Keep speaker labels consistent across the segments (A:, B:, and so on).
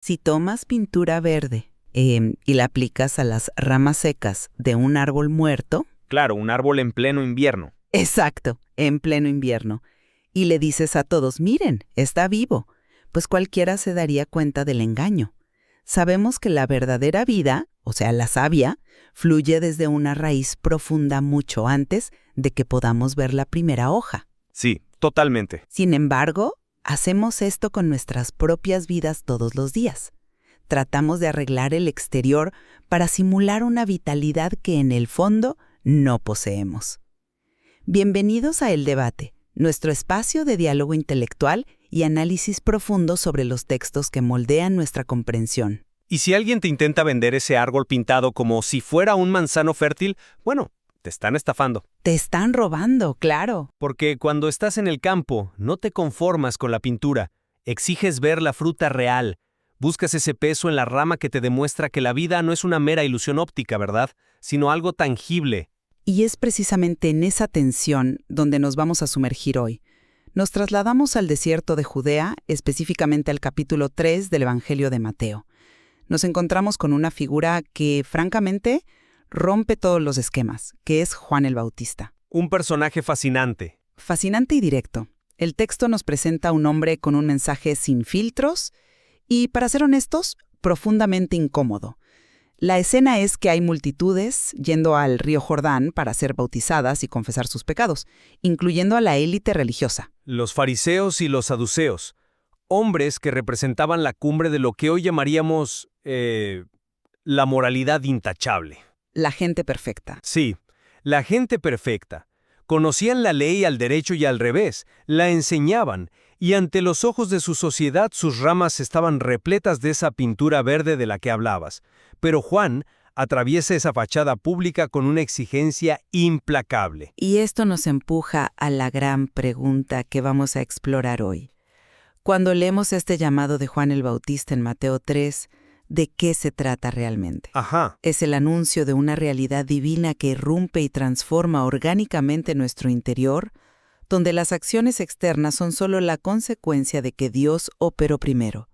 A: Si tomas pintura verde y la aplicas a las ramas secas de un árbol muerto...
B: Claro, un árbol en pleno invierno.
A: Exacto, en pleno invierno. Y le dices a todos, miren, está vivo. Pues cualquiera se daría cuenta del engaño. Sabemos que la verdadera vida, o sea, la savia, fluye desde una raíz profunda mucho antes de que podamos ver la primera hoja.
B: Sí, totalmente.
A: Sin embargo, hacemos esto con nuestras propias vidas todos los días. Tratamos de arreglar el exterior para simular una vitalidad que en el fondo no poseemos. Bienvenidos a El Debate, nuestro espacio de diálogo intelectual y análisis profundo sobre los textos que moldean nuestra comprensión.
B: Y si alguien te intenta vender ese árbol pintado como si fuera un manzano fértil, bueno, te están estafando.
A: Te están robando, claro.
B: Porque cuando estás en el campo, no te conformas con la pintura, exiges ver la fruta real. Buscas ese peso en la rama que te demuestra que la vida no es una mera ilusión óptica, ¿verdad? Sino algo tangible.
A: Y es precisamente en esa tensión donde nos vamos a sumergir hoy. Nos trasladamos al desierto de Judea, específicamente al capítulo 3 del Evangelio de Mateo. Nos encontramos con una figura que, francamente, rompe todos los esquemas, que es Juan el Bautista.
B: Un personaje fascinante.
A: Fascinante y directo. El texto nos presenta a un hombre con un mensaje sin filtros y, para ser honestos, profundamente incómodo. La escena es que hay multitudes yendo al río Jordán para ser bautizadas y confesar sus pecados, incluyendo a la élite religiosa.
B: Los fariseos y los saduceos, hombres que representaban la cumbre de lo que hoy llamaríamos la moralidad intachable.
A: La gente perfecta.
B: Sí, la gente perfecta. Conocían la ley al derecho y al revés, la enseñaban, y ante los ojos de su sociedad sus ramas estaban repletas de esa pintura verde de la que hablabas. Pero Juan atraviesa esa fachada pública con una exigencia implacable.
A: Y esto nos empuja a la gran pregunta que vamos a explorar hoy. Cuando leemos este llamado de Juan el Bautista en Mateo 3, ¿de qué se trata realmente?
B: Ajá.
A: Es el anuncio de una realidad divina que irrumpe y transforma orgánicamente nuestro interior, donde las acciones externas son solo la consecuencia de que Dios operó primero.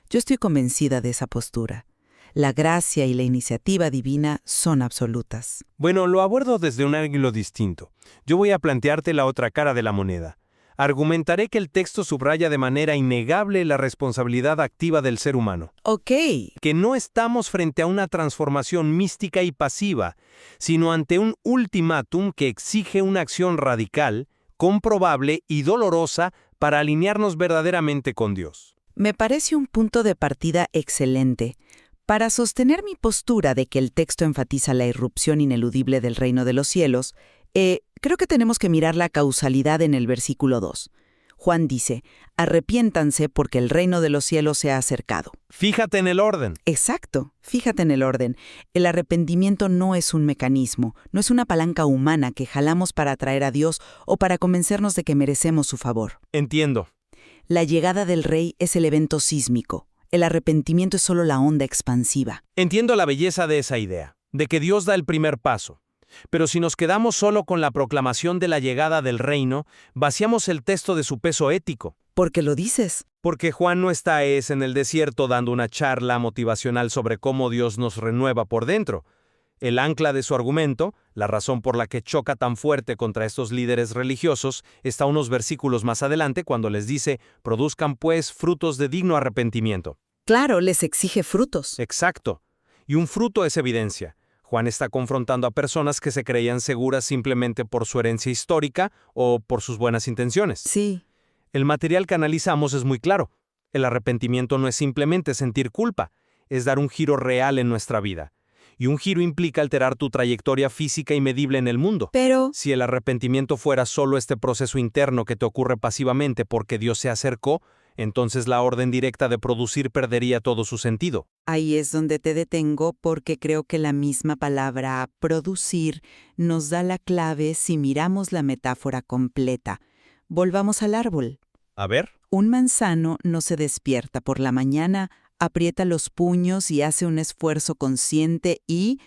A: Yo estoy convencida de esa postura. La gracia y la iniciativa divina son absolutas.
B: Bueno, lo abordo desde un ángulo distinto. Yo voy a plantearte la otra cara de la moneda. Argumentaré que el texto subraya de manera innegable la responsabilidad activa del ser humano.
A: Ok.
B: Que no estamos frente a una transformación mística y pasiva, sino ante un ultimátum que exige una acción radical, comprobable y dolorosa para alinearnos verdaderamente con Dios.
A: Me parece un punto de partida excelente. Para sostener mi postura de que el texto enfatiza la irrupción ineludible del reino de los cielos, creo que tenemos que mirar la causalidad en el versículo 2. Juan dice, arrepiéntanse porque el reino de los cielos se ha acercado.
B: Fíjate en el orden.
A: Exacto, fíjate en el orden. El arrepentimiento no es un mecanismo, no es una palanca humana que jalamos para atraer a Dios o para convencernos de que merecemos su favor.
B: Entiendo.
A: La llegada del rey es el evento sísmico. El arrepentimiento es solo la onda expansiva.
B: Entiendo la belleza de esa idea, de que Dios da el primer paso. Pero si nos quedamos solo con la proclamación de la llegada del reino, vaciamos el texto de su peso ético.
A: ¿Por qué lo dices?
B: Porque Juan no está en el desierto dando una charla motivacional sobre cómo Dios nos renueva por dentro. El ancla de su argumento, la razón por la que choca tan fuerte contra estos líderes religiosos, está unos versículos más adelante cuando les dice, produzcan pues frutos de digno arrepentimiento.
A: Claro, les exige frutos.
B: Exacto. Y un fruto es evidencia. Juan está confrontando a personas que se creían seguras simplemente por su herencia histórica o por sus buenas intenciones.
A: Sí.
B: El material que analizamos es muy claro. El arrepentimiento no es simplemente sentir culpa, es dar un giro real en nuestra vida. Y un giro implica alterar tu trayectoria física y medible en el mundo.
A: Pero
B: si el arrepentimiento fuera solo este proceso interno que te ocurre pasivamente porque Dios se acercó, entonces la orden directa de producir perdería todo su sentido.
A: Ahí es donde te detengo porque creo que la misma palabra producir nos da la clave si miramos la metáfora completa. Volvamos al árbol.
B: A ver.
A: Un manzano no se despierta por la mañana, aprieta los puños y hace un esfuerzo consciente y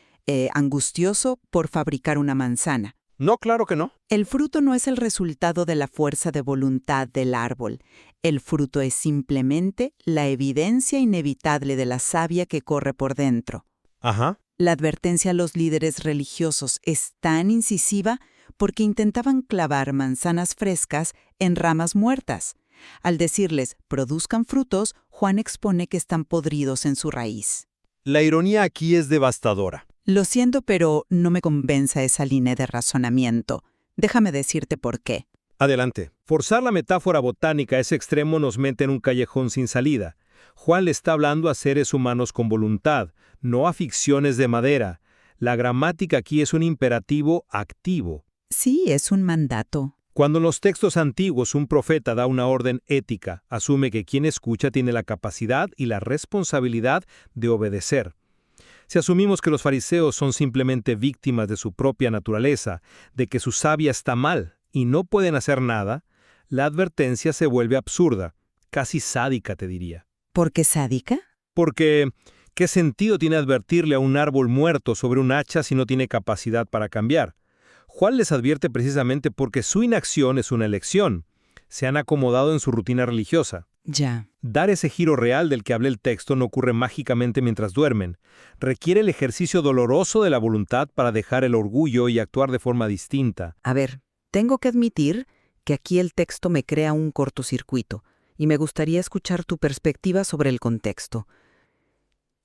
A: angustioso por fabricar una manzana.
B: No, claro que no.
A: El fruto no es el resultado de la fuerza de voluntad del árbol. El fruto es simplemente la evidencia inevitable de la savia que corre por dentro.
B: Ajá.
A: La advertencia a los líderes religiosos es tan incisiva porque intentaban clavar manzanas frescas en ramas muertas. Al decirles, produzcan frutos, Juan expone que están podridos en su raíz.
B: La ironía aquí es devastadora.
A: Lo siento, pero no me convence esa línea de razonamiento. Déjame decirte por qué.
B: Adelante. Forzar la metáfora botánica a ese extremo nos mete en un callejón sin salida. Juan le está hablando a seres humanos con voluntad, no a ficciones de madera. La gramática aquí es un imperativo activo.
A: Sí, es un mandato.
B: Cuando en los textos antiguos un profeta da una orden ética, asume que quien escucha tiene la capacidad y la responsabilidad de obedecer. Si asumimos que los fariseos son simplemente víctimas de su propia naturaleza, de que su savia está mal y no pueden hacer nada, la advertencia se vuelve absurda, casi sádica, te diría.
A: ¿Por qué sádica?
B: Porque, ¿qué sentido tiene advertirle a un árbol muerto sobre un hacha si no tiene capacidad para cambiar? Juan les advierte precisamente porque su inacción es una elección. Se han acomodado en su rutina religiosa.
A: Ya.
B: Dar ese giro real del que hablé el texto no ocurre mágicamente mientras duermen. Requiere el ejercicio doloroso de la voluntad para dejar el orgullo y actuar de forma distinta.
A: A ver, tengo que admitir que aquí el texto me crea un cortocircuito y me gustaría escuchar tu perspectiva sobre el contexto.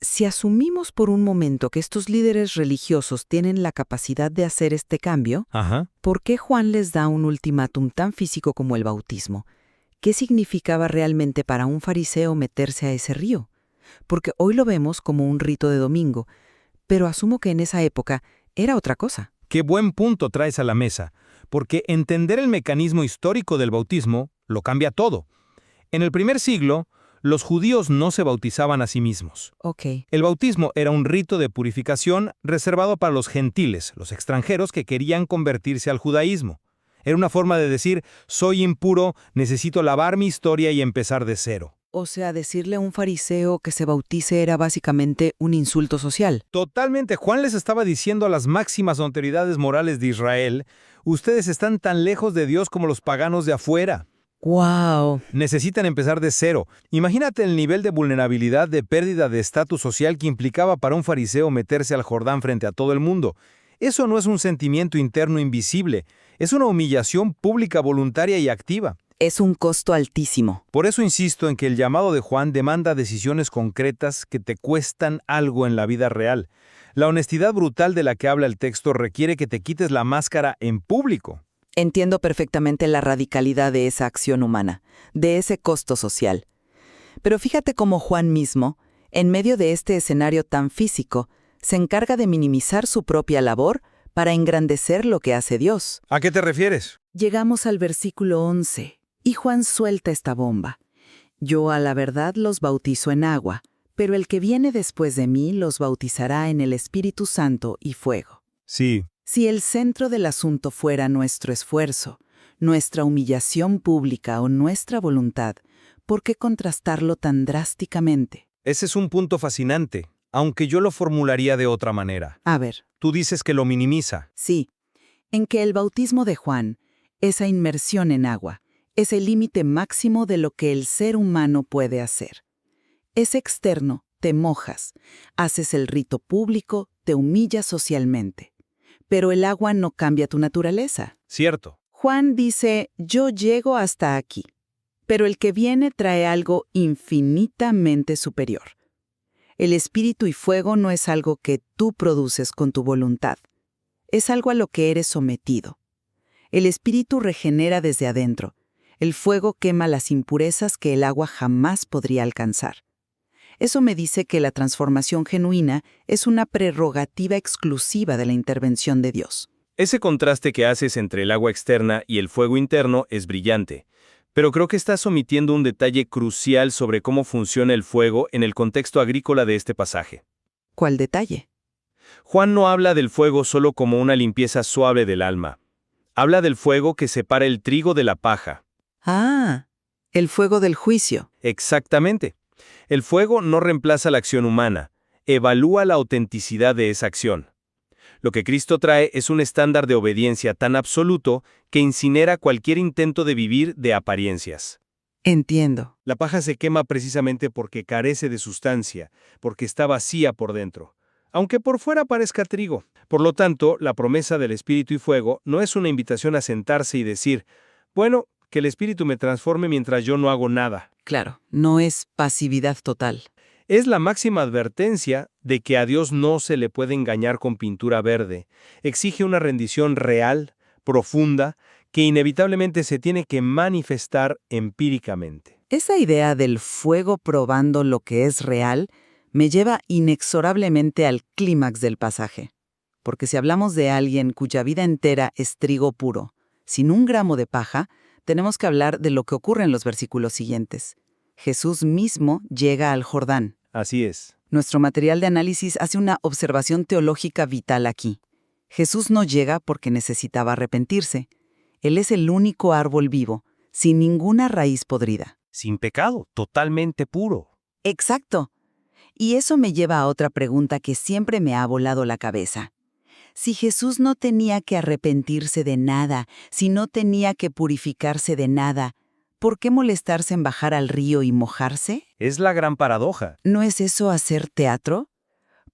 A: Si asumimos por un momento que estos líderes religiosos tienen la capacidad de hacer este cambio,
B: Ajá.
A: ¿por qué Juan les da un ultimátum tan físico como el bautismo? ¿Qué significaba realmente para un fariseo meterse a ese río? Porque hoy lo vemos como un rito de domingo, pero asumo que en esa época era otra cosa.
B: Qué buen punto traes a la mesa, porque entender el mecanismo histórico del bautismo lo cambia todo. En el primer siglo, los judíos no se bautizaban a sí mismos.
A: Ok.
B: El bautismo era un rito de purificación reservado para los gentiles, los extranjeros que querían convertirse al judaísmo. Era una forma de decir, soy impuro, necesito lavar mi historia y empezar de cero.
A: O sea, decirle a un fariseo que se bautice era básicamente un insulto social.
B: Totalmente, Juan les estaba diciendo a las máximas autoridades morales de Israel, ustedes están tan lejos de Dios como los paganos de afuera.
A: ¡Wow!
B: Necesitan empezar de cero. Imagínate el nivel de vulnerabilidad, de pérdida de estatus social que implicaba para un fariseo meterse al Jordán frente a todo el mundo. Eso no es un sentimiento interno invisible, es una humillación pública voluntaria y activa.
A: Es un costo altísimo.
B: Por eso insisto en que el llamado de Juan demanda decisiones concretas que te cuestan algo en la vida real. La honestidad brutal de la que habla el texto requiere que te quites la máscara en público.
A: Entiendo perfectamente la radicalidad de esa acción humana, de ese costo social. Pero fíjate cómo Juan mismo, en medio de este escenario tan físico, se encarga de minimizar su propia labor para engrandecer lo que hace Dios.
B: ¿A qué te refieres?
A: Llegamos al versículo 11, y Juan suelta esta bomba. Yo a la verdad los bautizo en agua, pero el que viene después de mí los bautizará en el Espíritu Santo y fuego.
B: Sí.
A: Si el centro del asunto fuera nuestro esfuerzo, nuestra humillación pública o nuestra voluntad, ¿por qué contrastarlo tan drásticamente?
B: Ese es un punto fascinante, aunque yo lo formularía de otra manera.
A: A ver,
B: Tú dices que lo minimiza.
A: sí, en que el bautismo de Juan, esa inmersión en agua, es el límite máximo de lo que el ser humano puede hacer. Es externo, te mojas, haces el rito público, te humillas socialmente. Pero el agua no cambia tu naturaleza.
B: Cierto.
A: Juan dice, yo llego hasta aquí, pero el que viene trae algo infinitamente superior. El espíritu y fuego no es algo que tú produces con tu voluntad, es algo a lo que eres sometido. El espíritu regenera desde adentro, el fuego quema las impurezas que el agua jamás podría alcanzar. Eso me dice que la transformación genuina es una prerrogativa exclusiva de la intervención de Dios.
B: Ese contraste que haces entre el agua externa y el fuego interno es brillante, pero creo que estás omitiendo un detalle crucial sobre cómo funciona el fuego en el contexto agrícola de este pasaje.
A: ¿Cuál detalle?
B: Juan no habla del fuego solo como una limpieza suave del alma. Habla del fuego que separa el trigo de la paja.
A: Ah, el fuego del juicio.
B: Exactamente. El fuego no reemplaza la acción humana, evalúa la autenticidad de esa acción. Lo que Cristo trae es un estándar de obediencia tan absoluto que incinera cualquier intento de vivir de apariencias.
A: Entiendo.
B: La paja se quema precisamente porque carece de sustancia, porque está vacía por dentro, aunque por fuera parezca trigo. Por lo tanto, la promesa del Espíritu y fuego no es una invitación a sentarse y decir, bueno, que el Espíritu me transforme mientras yo no hago nada.
A: Claro, no es pasividad total.
B: Es la máxima advertencia de que a Dios no se le puede engañar con pintura verde. Exige una rendición real, profunda, que inevitablemente se tiene que manifestar empíricamente.
A: Esa idea del fuego probando lo que es real me lleva inexorablemente al clímax del pasaje. Porque si hablamos de alguien cuya vida entera es trigo puro, sin un gramo de paja, tenemos que hablar de lo que ocurre en los versículos siguientes. Jesús mismo llega al Jordán.
B: Así es.
A: Nuestro material de análisis hace una observación teológica vital aquí. Jesús no llega porque necesitaba arrepentirse. Él es el único árbol vivo, sin ninguna raíz podrida.
B: Sin pecado, totalmente puro.
A: Exacto. Y eso me lleva a otra pregunta que siempre me ha volado la cabeza. Si Jesús no tenía que arrepentirse de nada, si no tenía que purificarse de nada, ¿por qué molestarse en bajar al río y mojarse?
B: Es la gran paradoja.
A: ¿No es eso hacer teatro?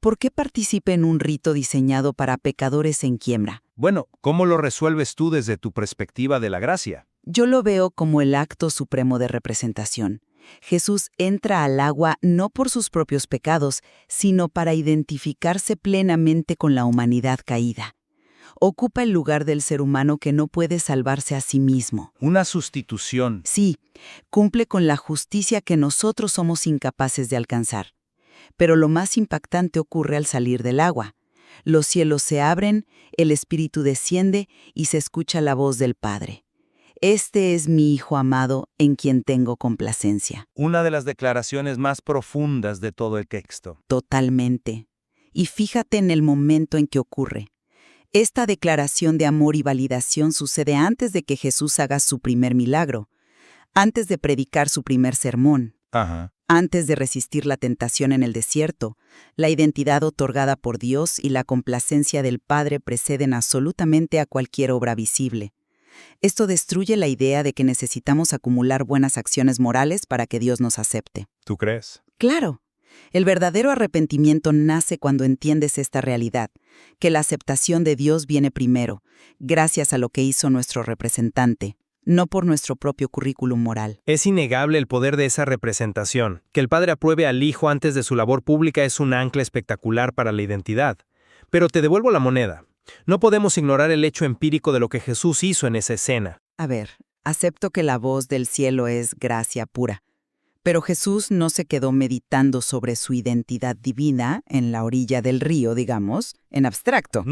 A: ¿Por qué participe en un rito diseñado para pecadores en quiebra?
B: Bueno, ¿cómo lo resuelves tú desde tu perspectiva de la gracia?
A: Yo lo veo como el acto supremo de representación. Jesús entra al agua no por sus propios pecados, sino para identificarse plenamente con la humanidad caída. Ocupa el lugar del ser humano que no puede salvarse a sí mismo.
B: Una sustitución.
A: Sí, cumple con la justicia que nosotros somos incapaces de alcanzar. Pero lo más impactante ocurre al salir del agua. Los cielos se abren, el Espíritu desciende y se escucha la voz del Padre. Este es mi Hijo amado, en quien tengo complacencia.
B: Una de las declaraciones más profundas de todo el texto.
A: Totalmente. Y fíjate en el momento en que ocurre. Esta declaración de amor y validación sucede antes de que Jesús haga su primer milagro, antes de predicar su primer sermón, antes de resistir la tentación en el desierto. La identidad otorgada por Dios y la complacencia del Padre preceden absolutamente a cualquier obra visible. Esto destruye la idea de que necesitamos acumular buenas acciones morales para que Dios nos acepte.
B: ¿Tú crees?
A: Claro. El verdadero arrepentimiento nace cuando entiendes esta realidad, que la aceptación de Dios viene primero, gracias a lo que hizo nuestro representante, no por nuestro propio currículum moral.
B: Es innegable el poder de esa representación. Que el Padre apruebe al Hijo antes de su labor pública es un ancla espectacular para la identidad. Pero te devuelvo la moneda. No podemos ignorar el hecho empírico de lo que Jesús hizo en esa escena.
A: A ver, acepto que la voz del cielo es gracia pura. Pero Jesús no se quedó meditando sobre su identidad divina en la orilla del río, digamos, en abstracto.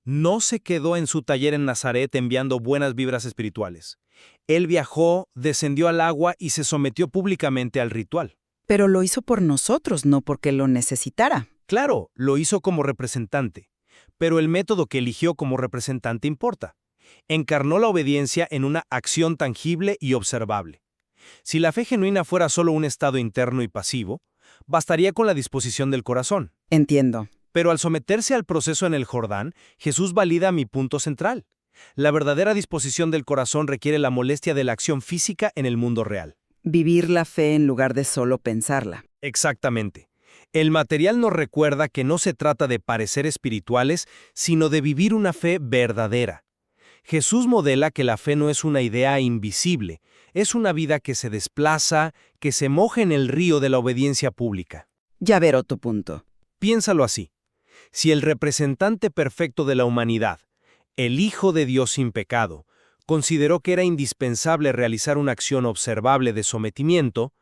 B: No se quedó en su taller en Nazaret enviando buenas vibras espirituales. Él viajó, descendió al agua y se sometió públicamente al ritual.
A: Pero lo hizo por nosotros, no porque lo necesitara.
B: Claro, lo hizo como representante. Pero el método que eligió como representante importa. Encarnó la obediencia en una acción tangible y observable. Si la fe genuina fuera solo un estado interno y pasivo, bastaría con la disposición del corazón.
A: Entiendo.
B: Pero al someterse al proceso en el Jordán, Jesús valida mi punto central. La verdadera disposición del corazón requiere la molestia de la acción física en el mundo real.
A: Vivir la fe en lugar de solo pensarla.
B: Exactamente. El material nos recuerda que no se trata de parecer espirituales, sino de vivir una fe verdadera. Jesús modela que la fe no es una idea invisible, es una vida que se desplaza, que se moja en el río de la obediencia pública.
A: Ya veré tu punto.
B: Piénsalo así. Si el representante perfecto de la humanidad, el Hijo de Dios sin pecado, consideró que era indispensable realizar una acción observable de sometimiento,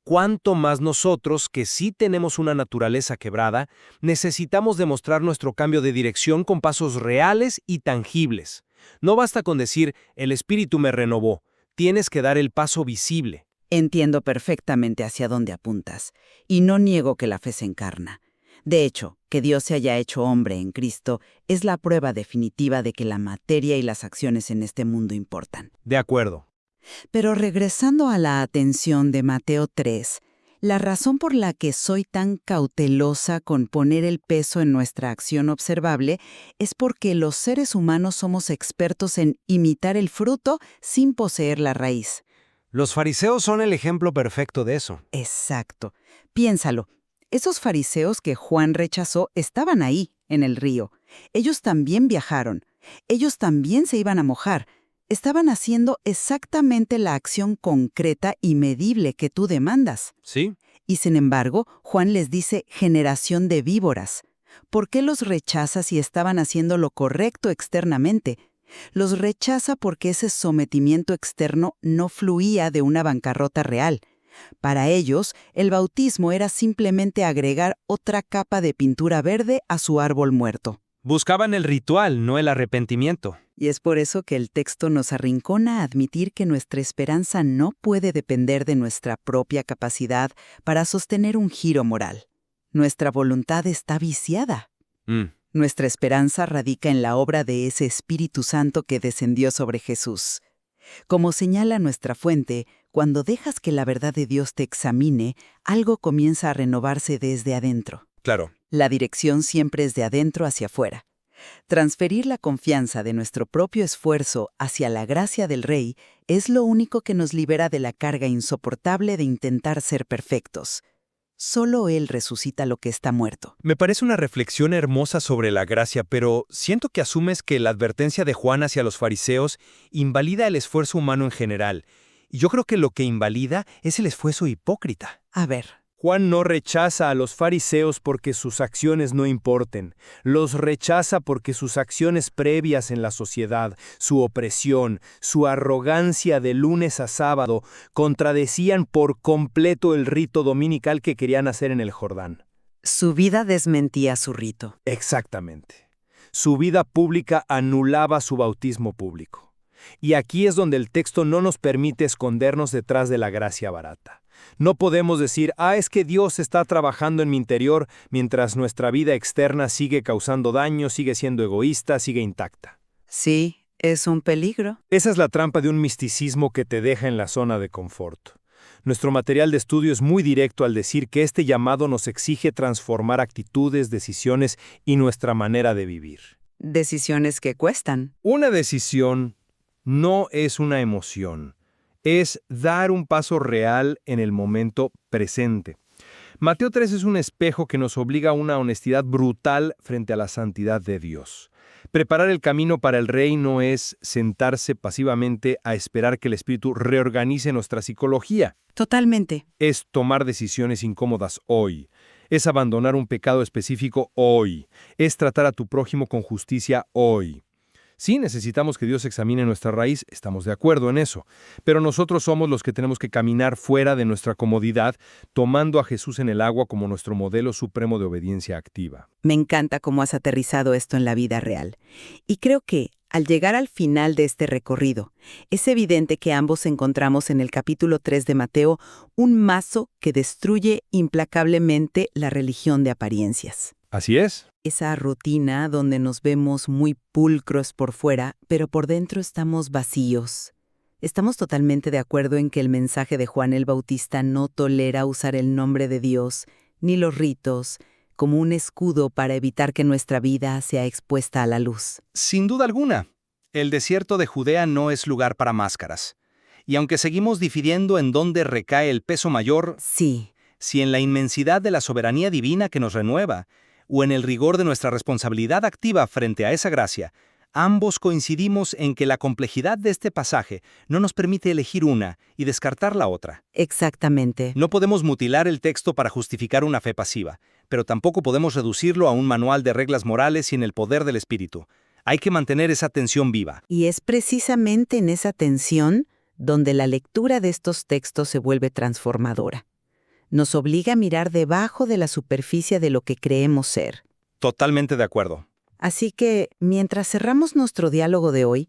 B: ¿cuánto más nosotros, que sí tenemos una naturaleza quebrada, necesitamos demostrar nuestro cambio de dirección con pasos reales y tangibles? No basta con decir, el Espíritu me renovó. Tienes que dar el paso visible.
A: Entiendo perfectamente hacia dónde apuntas, y no niego que la fe se encarna. De hecho, que Dios se haya hecho hombre en Cristo es la prueba definitiva de que la materia y las acciones en este mundo importan.
B: De acuerdo.
A: Pero regresando a la atención de Mateo 3, La razón por la que soy tan cautelosa con poner el peso en nuestra acción observable es porque los seres humanos somos expertos en imitar el fruto sin poseer la raíz.
B: Los fariseos son el ejemplo perfecto de eso.
A: Exacto. Piénsalo. Esos fariseos que Juan rechazó estaban ahí, en el río. Ellos también viajaron. Ellos también se iban a mojar. Estaban haciendo exactamente la acción concreta y medible que tú demandas.
B: ¿Sí?
A: Y sin embargo, Juan les dice generación de víboras. ¿Por qué los rechaza si estaban haciendo lo correcto externamente? Los rechaza porque ese sometimiento externo no fluía de una bancarrota real. Para ellos, el bautismo era simplemente agregar otra capa de pintura verde a su árbol muerto.
B: Buscaban el ritual, no el arrepentimiento.
A: Y es por eso que el texto nos arrincona a admitir que nuestra esperanza no puede depender de nuestra propia capacidad para sostener un giro moral. Nuestra voluntad está viciada. Nuestra esperanza radica en la obra de ese Espíritu Santo que descendió sobre Jesús. Como señala nuestra fuente, cuando dejas que la verdad de Dios te examine, algo comienza a renovarse desde adentro.
B: Claro.
A: La dirección siempre es de adentro hacia afuera. Transferir la confianza de nuestro propio esfuerzo hacia la gracia del Rey es lo único que nos libera de la carga insoportable de intentar ser perfectos. Solo Él resucita lo que está muerto.
B: Me parece una reflexión hermosa sobre la gracia, pero siento que asumes que la advertencia de Juan hacia los fariseos invalida el esfuerzo humano en general. Y yo creo que lo que invalida es el esfuerzo hipócrita.
A: A ver.
B: Juan no rechaza a los fariseos porque sus acciones no importen. Los rechaza porque sus acciones previas en la sociedad, su opresión, su arrogancia de lunes a sábado, contradecían por completo el rito dominical que querían hacer en el Jordán.
A: Su vida desmentía su rito.
B: Exactamente. Su vida pública anulaba su bautismo público. Y aquí es donde el texto no nos permite escondernos detrás de la gracia barata. No podemos decir, es que Dios está trabajando en mi interior mientras nuestra vida externa sigue causando daño, sigue siendo egoísta, sigue intacta.
A: Sí, es un peligro.
B: Esa es la trampa de un misticismo que te deja en la zona de confort. Nuestro material de estudio es muy directo al decir que este llamado nos exige transformar actitudes, decisiones y nuestra manera de vivir.
A: Decisiones que cuestan.
B: Una decisión no es una emoción. Es dar un paso real en el momento presente. Mateo 3 es un espejo que nos obliga a una honestidad brutal frente a la santidad de Dios. Preparar el camino para el Rey no es sentarse pasivamente a esperar que el Espíritu reorganice nuestra psicología.
A: Totalmente.
B: Es tomar decisiones incómodas hoy. Es abandonar un pecado específico hoy. Es tratar a tu prójimo con justicia hoy. Sí, necesitamos que Dios examine nuestra raíz, estamos de acuerdo en eso, pero nosotros somos los que tenemos que caminar fuera de nuestra comodidad, tomando a Jesús en el agua como nuestro modelo supremo de obediencia activa.
A: Me encanta cómo has aterrizado esto en la vida real. Y creo que, al llegar al final de este recorrido, es evidente que ambos encontramos en el capítulo 3 de Mateo un mazo que destruye implacablemente la religión de apariencias.
B: Así es.
A: Esa rutina donde nos vemos muy pulcros por fuera, pero por dentro estamos vacíos. Estamos totalmente de acuerdo en que el mensaje de Juan el Bautista no tolera usar el nombre de Dios, ni los ritos, como un escudo para evitar que nuestra vida sea expuesta a la luz.
C: Sin duda alguna, el desierto de Judea no es lugar para máscaras. Y aunque seguimos difiriendo en dónde recae el peso mayor,
A: Sí.
C: si en la inmensidad de la soberanía divina que nos renueva, o en el rigor de nuestra responsabilidad activa frente a esa gracia, ambos coincidimos en que la complejidad de este pasaje no nos permite elegir una y descartar la otra.
A: Exactamente.
C: No podemos mutilar el texto para justificar una fe pasiva, pero tampoco podemos reducirlo a un manual de reglas morales sin el poder del Espíritu. Hay que mantener esa tensión viva.
A: Y es precisamente en esa tensión donde la lectura de estos textos se vuelve transformadora. Nos obliga a mirar debajo de la superficie de lo que creemos ser.
C: Totalmente de acuerdo.
A: Así que, mientras cerramos nuestro diálogo de hoy,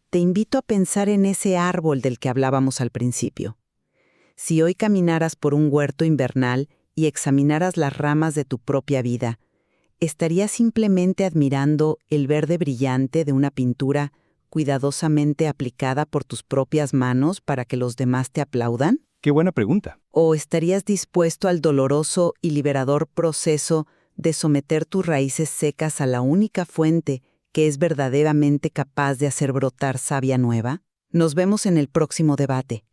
A: te invito a pensar en ese árbol del que hablábamos al principio. Si hoy caminaras por un huerto invernal y examinaras las ramas de tu propia vida, ¿estarías simplemente admirando el verde brillante de una pintura cuidadosamente aplicada por tus propias manos para que los demás te aplaudan?
D: Qué buena pregunta.
A: ¿O estarías dispuesto al doloroso y liberador proceso de someter tus raíces secas a la única fuente que es verdaderamente capaz de hacer brotar savia nueva? Nos vemos en el próximo debate.